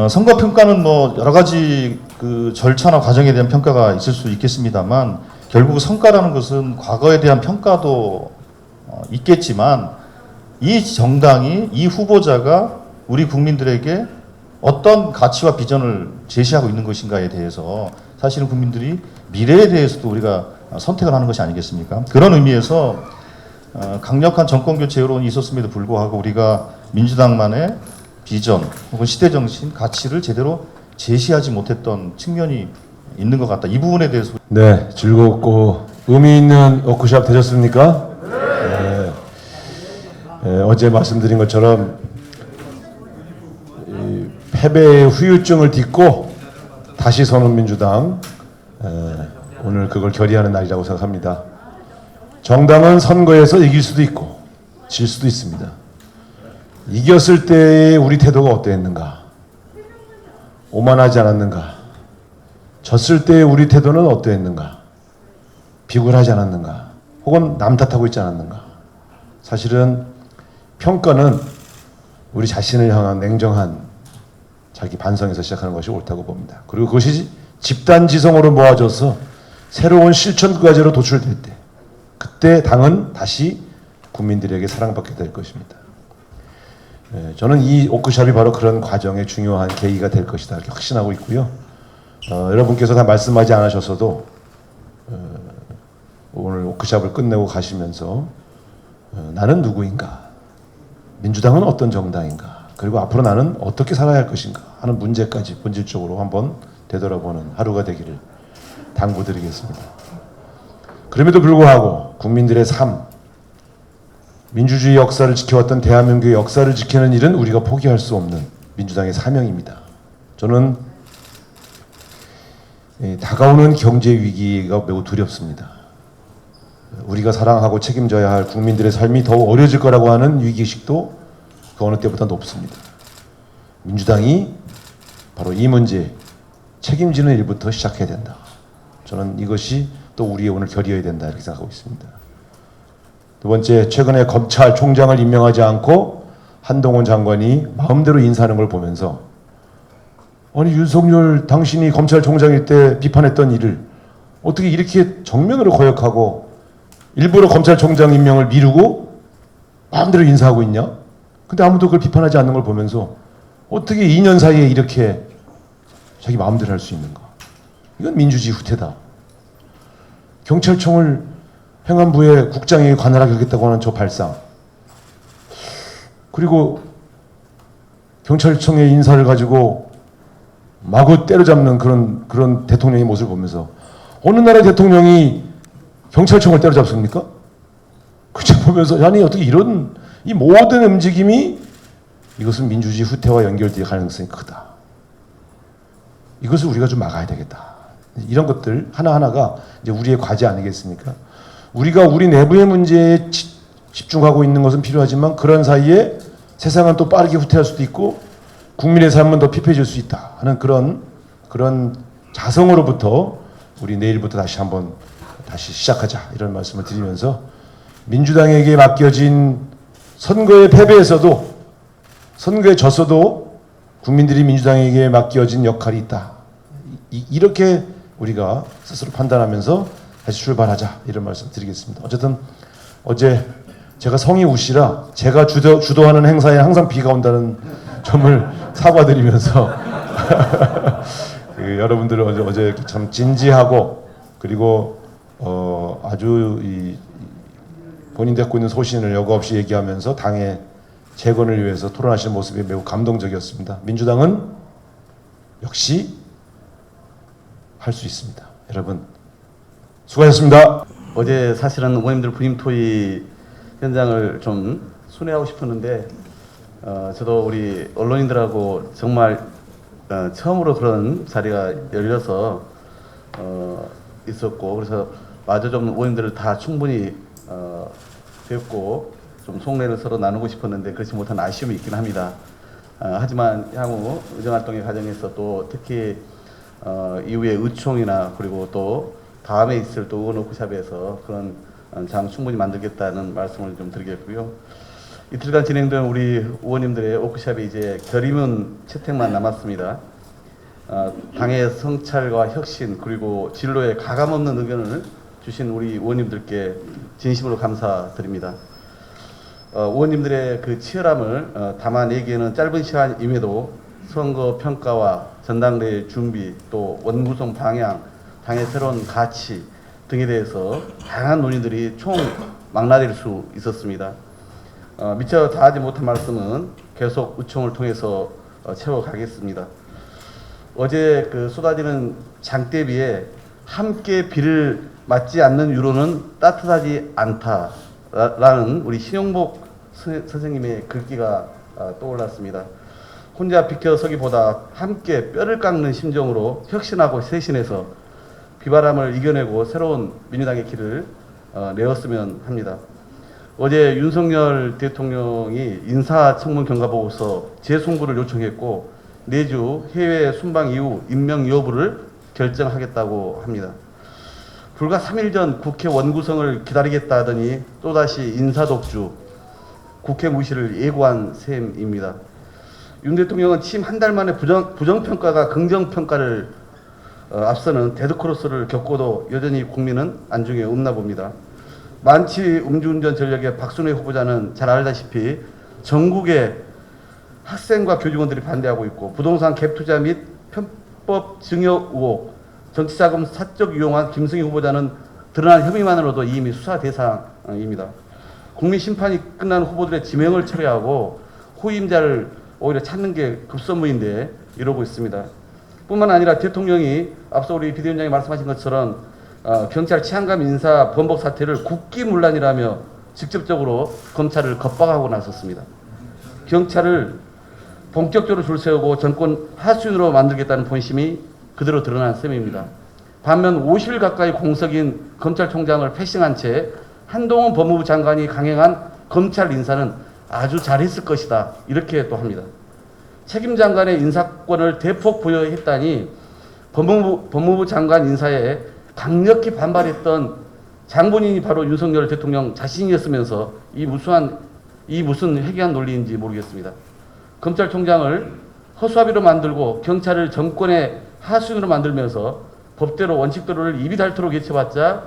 선거 평가는 뭐 여러 가지 그 절차나 과정에 대한 평가가 있을 수 있겠습니다만 결국 성과라는 것은 과거에 대한 평가도 있겠지만 이 정당이 이 후보자가 우리 국민들에게 어떤 가치와 비전을 제시하고 있는 것인가에 대해서 사실은 국민들이 미래에 대해서도 우리가 선택을 하는 것이 아니겠습니까? 그런 의미에서 강력한 정권교체 여론이 있었음에도 불구하고 우리가 민주당만의 비전 혹은 시대정신, 가치를 제대로 제시하지 못했던 측면이 있는 것 같다. 이 부분에 대해서 네, 즐겁고 의미 있는 워크숍 되셨습니까? 네. 네, 어제 말씀드린 것처럼 이 패배의 후유증을 딛고 다시 서는 민주당, 오늘 그걸 결의하는 날이라고 생각합니다. 정당은 선거에서 이길 수도 있고 질 수도 있습니다. 이겼을 때의 우리 태도가 어땠는가? 오만하지 않았는가? 졌을 때의 우리 태도는 어땠는가? 비굴하지 않았는가? 혹은 남 탓하고 있지 않았는가? 사실은 평가는 우리 자신을 향한 냉정한 자기 반성에서 시작하는 것이 옳다고 봅니다. 그리고 그것이 집단지성으로 모아져서 새로운 실천 과제로 도출될 때, 그때 당은 다시 국민들에게 사랑받게 될 것입니다. 저는 이 워크숍이 바로 그런 과정의 중요한 계기가 될 것이다 이렇게 확신하고 있고요. 여러분께서 다 말씀하지 않으셨어도 오늘 워크숍을 끝내고 가시면서 나는 누구인가? 민주당은 어떤 정당인가? 그리고 앞으로 나는 어떻게 살아야 할 것인가? 하는 문제까지 본질적으로 한번 되돌아보는 하루가 되기를 당부드리겠습니다. 그럼에도 불구하고 국민들의 삶, 민주주의 역사를 지켜왔던 대한민국의 역사를 지키는 일은 우리가 포기할 수 없는 민주당의 사명입니다. 저는 다가오는 경제 위기가 매우 두렵습니다. 우리가 사랑하고 책임져야 할 국민들의 삶이 더욱 어려질 거라고 하는 위기의식도 그 어느 때보다 높습니다. 민주당이 바로 이 문제 책임지는 일부터 시작해야 된다. 저는 이것이 또 우리의 오늘 결의여야 된다 이렇게 생각하고 있습니다. 두 번째, 최근에 검찰총장을 임명하지 않고 한동훈 장관이 마음대로 인사하는 걸 보면서 아니 윤석열 당신이 검찰총장일 때 비판했던 일을 어떻게 이렇게 정면으로 거역하고 일부러 검찰총장 임명을 미루고 마음대로 인사하고 있냐? 근데 아무도 그걸 비판하지 않는 걸 보면서 어떻게 2년 사이에 이렇게 자기 마음대로 할 수 있는가? 이건 민주주의 후퇴다. 경찰청을 행안부의 국장에게 관할하게 하겠다고 하는 저 발상, 그리고 경찰청의 인사를 가지고 마구 때려잡는 그런 대통령의 모습을 보면서 어느 나라 대통령이 경찰청을 때려잡습니까? 그저 보면서 아니 어떻게 이런 이 모든 움직임이 이것은 민주주의 후퇴와 연결될 가능성이 크다. 이것을 우리가 좀 막아야 되겠다. 이런 것들 하나하나가 이제 우리의 과제 아니겠습니까? 우리가 우리 내부의 문제에 집중하고 있는 것은 필요하지만 그런 사이에 세상은 또 빠르게 후퇴할 수도 있고 국민의 삶은 더 피폐해질 수 있다 하는 그런 자성으로부터 우리 내일부터 다시 시작하자 이런 말씀을 드리면서 민주당에게 맡겨진 선거의 패배에서도 선거에 졌어도 국민들이 민주당에게 맡겨진 역할이 있다. 이렇게 우리가 스스로 판단하면서 다시 출발하자 이런 말씀 드리겠습니다. 어쨌든 어제 제가 성이 우시라 제가 주도하는 행사에 항상 비가 온다는 점을 사과드리면서 여러분들 어제 참 진지하고 그리고 아주 본인이 갖고 있는 소신을 여과 없이 얘기하면서 당의 재건을 위해서 토론하시는 모습이 매우 감동적이었습니다. 민주당은 역시 할 수 있습니다. 여러분 수고하셨습니다. 어제 사실은 의원님들 부임 토의 현장을 좀 순회하고 싶었는데 저도 우리 언론인들하고 정말 처음으로 그런 자리가 열려서 있었고 그래서 마저 좀 의원님들을 다 충분히 뵙고 좀 속내를 서로 나누고 싶었는데 그렇지 못한 아쉬움이 있긴 합니다. 하지만 향후 의정활동의 과정에서 또 특히 이후에 의총이나 그리고 또 다음에 있을 또 의원 워크숍에서 그런 장 충분히 만들겠다는 말씀을 좀 드리겠고요. 이틀간 진행된 우리 의원님들의 워크숍이 이제 결의문 채택만 남았습니다. 당의 성찰과 혁신 그리고 진로에 가감없는 의견을 주신 우리 의원님들께 진심으로 감사드립니다. 의원님들의 그 치열함을 담아내기에는 짧은 시간임에도 선거 평가와 전당대회 준비 또 원구성 방향, 당의 새로운 가치 등에 대해서 다양한 논의들이 총망라될 수 있었습니다. 미처 다 하지 못한 말씀은 계속 의총을 통해서 채워가겠습니다. 어제 그 쏟아지는 장대비에 함께 비를 맞지 않는 유로는 따뜻하지 않다라는 우리 신용복 선생님의 글귀가 떠올랐습니다. 혼자 비켜서기보다 함께 뼈를 깎는 심정으로 혁신하고 쇄신해서 비바람을 이겨내고 새로운 민주당의 길을 내었으면 합니다. 어제 윤석열 대통령이 인사청문 경과보고서 재송부를 요청했고 내주 해외 순방 이후 임명 여부를 결정하겠다고 합니다. 불과 3일 전 국회 원구성을 기다리겠다 하더니 또다시 인사독주, 국회 무시를 예고한 셈입니다. 윤 대통령은 취임 한 달 만에 부정평가가 긍정평가를 앞서는 데드크로스를 겪고도 여전히 국민은 안중에 없나 봅니다. 만취 음주운전 전력의 박순애 후보자는 잘 알다시피 전국의 학생과 교직원들이 반대하고 있고 부동산 갭투자 및 편법 증여 의혹, 정치자금 사적 이용한 김승희 후보자는 드러난 혐의만으로도 이미 수사 대상입니다. 국민 심판이 끝난 후보들의 지명을 처리하고 후임자를 오히려 찾는 게 급선무인데 이러고 있습니다. 뿐만 아니라 대통령이 앞서 우리 비대위원장이 말씀하신 것처럼 경찰 치안감 인사 번복 사태를 국기문란이라며 직접적으로 검찰을 겁박하고 나섰습니다. 경찰을 본격적으로 줄 세우고 정권 하수인으로 만들겠다는 본심이 그대로 드러난 셈입니다. 반면 50일 가까이 공석인 검찰총장을 패싱한 채 한동훈 법무부 장관이 강행한 검찰 인사는 아주 잘했을 것이다. 이렇게 또 합니다. 책임 장관의 인사권을 대폭 부여했다니 법무부 장관 인사에 강력히 반발했던 장본인이 바로 윤석열 대통령 자신이었으면서 이 무슨 회개한 논리인지 모르겠습니다. 검찰총장을 허수아비로 만들고 경찰을 정권의 하수인으로 만들면서 법대로 원칙대로를 입이 닳도록 외쳐봤자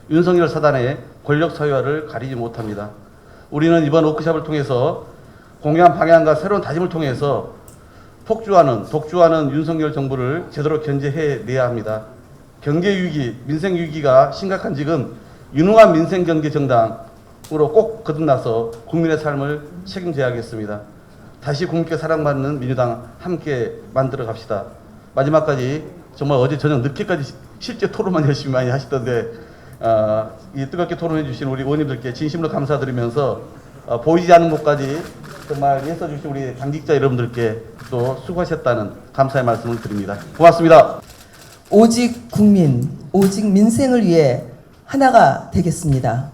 윤석열 사단의 권력 사유화를 가리지 못합니다. 우리는 이번 워크숍을 통해서 공유한 방향과 새로운 다짐을 통해서 독주하는 윤석열 정부를 제대로 견제해내야 합니다. 경제위기, 민생위기가 심각한 지금 유능한 민생경제정당으로 꼭 거듭나서 국민의 삶을 책임져야 하겠습니다. 다시 국민께 사랑받는 민주당 함께 만들어 갑시다. 마지막까지 정말 어제 저녁 늦게까지 실제 토론만 열심히 많이 하시던데 이 뜨겁게 토론해 주신 우리 의원님들께 진심으로 감사드리면서 보이지 않는 곳까지 정말 애써 주신 우리 당직자 여러분들께 또 수고하셨다는 감사의 말씀을 드립니다. 고맙습니다. 오직 국민, 오직 민생을 위해 하나가 되겠습니다.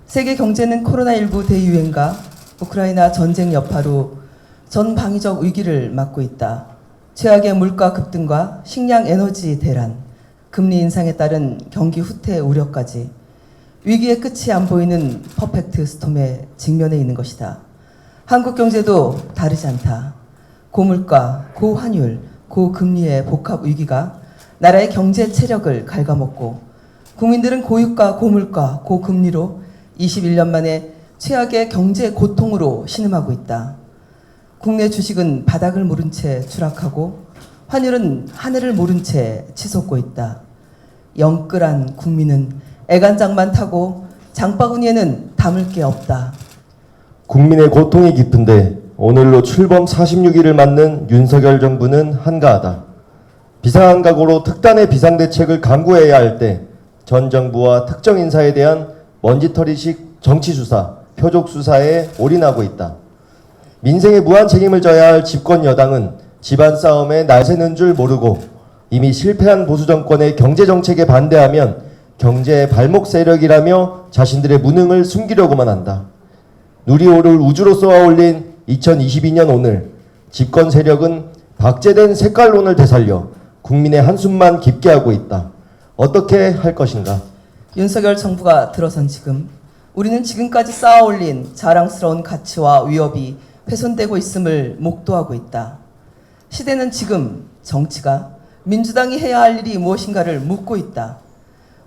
세계 경제는 코로나19 대유행과 우크라이나 전쟁 여파로 전 방위적 위기를 맞고 있다. 최악의 물가 급등과 식량 에너지 대란, 금리 인상에 따른 경기 후퇴 우려까지 위기의 끝이 안 보이는 퍼펙트 스톰에 직면해 있는 것이다. 한국 경제도 다르지 않다. 고물가, 고환율, 고금리의 복합 위기가 나라의 경제 체력을 갉아먹고 국민들은 고유가, 고물가, 고금리로 21년 만에 최악의 경제 고통으로 신음하고 있다. 국내 주식은 바닥을 모른 채 추락하고 환율은 하늘을 모른 채 치솟고 있다. 영끌한 국민은 애간장만 타고 장바구니에는 담을 게 없다. 국민의 고통이 깊은데 오늘로 출범 46일을 맞는 윤석열 정부는 한가하다. 비상한각으로 특단의 비상대책을 강구해야 할 때 전 정부와 특정 인사에 대한 먼지털이식 정치수사, 표적수사에 올인하고 있다. 민생에 무한 책임을 져야 할 집권 여당은 집안 싸움에 날새는 줄 모르고 이미 실패한 보수정권의 경제정책에 반대하면 경제의 발목 세력이라며 자신들의 무능을 숨기려고만 한다. 누리호를 우주로 쏘아 올린 2022년 오늘 집권 세력은 박제된 색깔론을 되살려 국민의 한숨만 깊게 하고 있다. 어떻게 할 것인가? 윤석열 정부가 들어선 지금 우리는 지금까지 쌓아올린 자랑스러운 가치와 위협이 훼손되고 있음을 목도하고 있다. 시대는 지금 정치가 민주당이 해야 할 일이 무엇인가를 묻고 있다.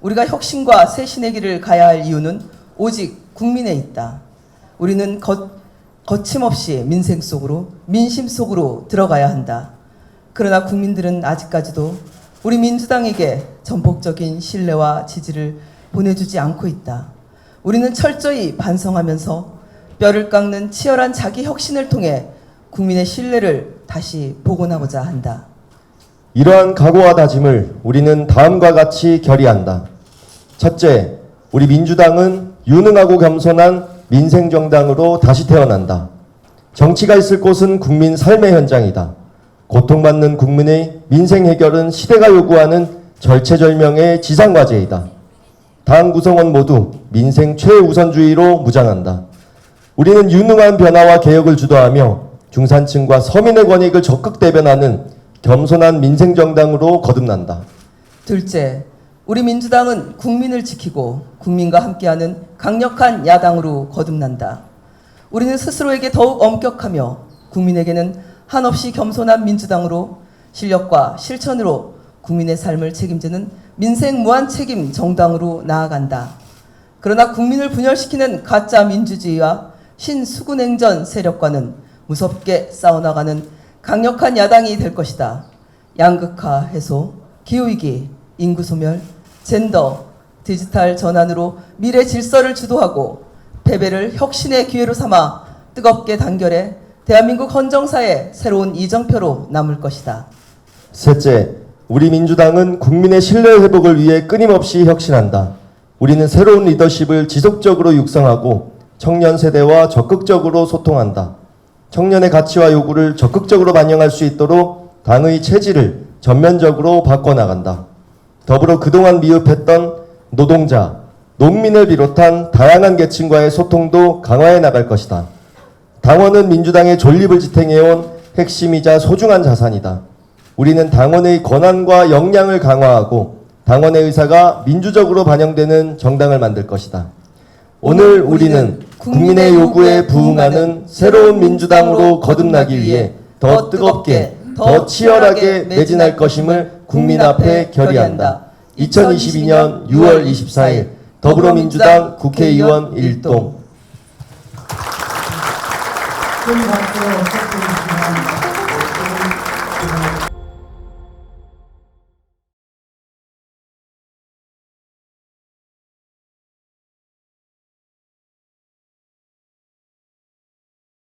우리가 혁신과 쇄신의 길을 가야 할 이유는 오직 국민에 있다. 우리는 거침없이 민생 속으로, 민심 속으로 들어가야 한다. 그러나 국민들은 아직까지도 우리 민주당에게 전폭적인 신뢰와 지지를 보내주지 않고 있다. 우리는 철저히 반성하면서 뼈를 깎는 치열한 자기 혁신을 통해 국민의 신뢰를 다시 복원하고자 한다. 이러한 각오와 다짐을 우리는 다음과 같이 결의한다. 첫째, 우리 민주당은 유능하고 겸손한 민생정당으로 다시 태어난다. 정치가 있을 곳은 국민 삶의 현장이다. 고통받는 국민의 민생 해결은 시대가 요구하는 절체절명의 지상과제이다. 당 구성원 모두 민생 최우선주의로 무장한다. 우리는 유능한 변화와 개혁을 주도하며 중산층과 서민의 권익을 적극 대변하는 겸손한 민생정당으로 거듭난다. 둘째, 우리 민주당은 국민을 지키고 국민과 함께하는 강력한 야당으로 거듭난다. 우리는 스스로에게 더욱 엄격하며 국민에게는 한없이 겸손한 민주당으로 실력과 실천으로 국민의 삶을 책임지는 민생 무한 책임 정당으로 나아간다. 그러나 국민을 분열시키는 가짜 민주주의와 신수구냉전 세력과는 무섭게 싸워나가는 강력한 야당이 될 것이다. 양극화 해소, 기후위기, 인구소멸, 젠더, 디지털 전환으로 미래 질서를 주도하고 패배를 혁신의 기회로 삼아 뜨겁게 단결해 대한민국 헌정사의 새로운 이정표로 남을 것이다. 셋째, 우리 민주당은 국민의 신뢰 회복을 위해 끊임없이 혁신한다. 우리는 새로운 리더십을 지속적으로 육성하고 청년 세대와 적극적으로 소통한다. 청년의 가치와 요구를 적극적으로 반영할 수 있도록 당의 체질을 전면적으로 바꿔나간다. 더불어 그동안 미흡했던 노동자, 농민을 비롯한 다양한 계층과의 소통도 강화해 나갈 것이다. 당원은 민주당의 존립을 지탱해온 핵심이자 소중한 자산이다. 우리는 당원의 권한과 역량을 강화하고 당원의 의사가 민주적으로 반영되는 정당을 만들 것이다. 오늘 우리는 국민의 요구에 부응하는 새로운 민주당으로 거듭나기 위해 더 뜨겁게, 더 치열하게 매진할 것임을 국민 앞에 결의한다. 2022년 6월 24일 더불어민주당 국회의원 일동. 큰 박수로 시작해주시기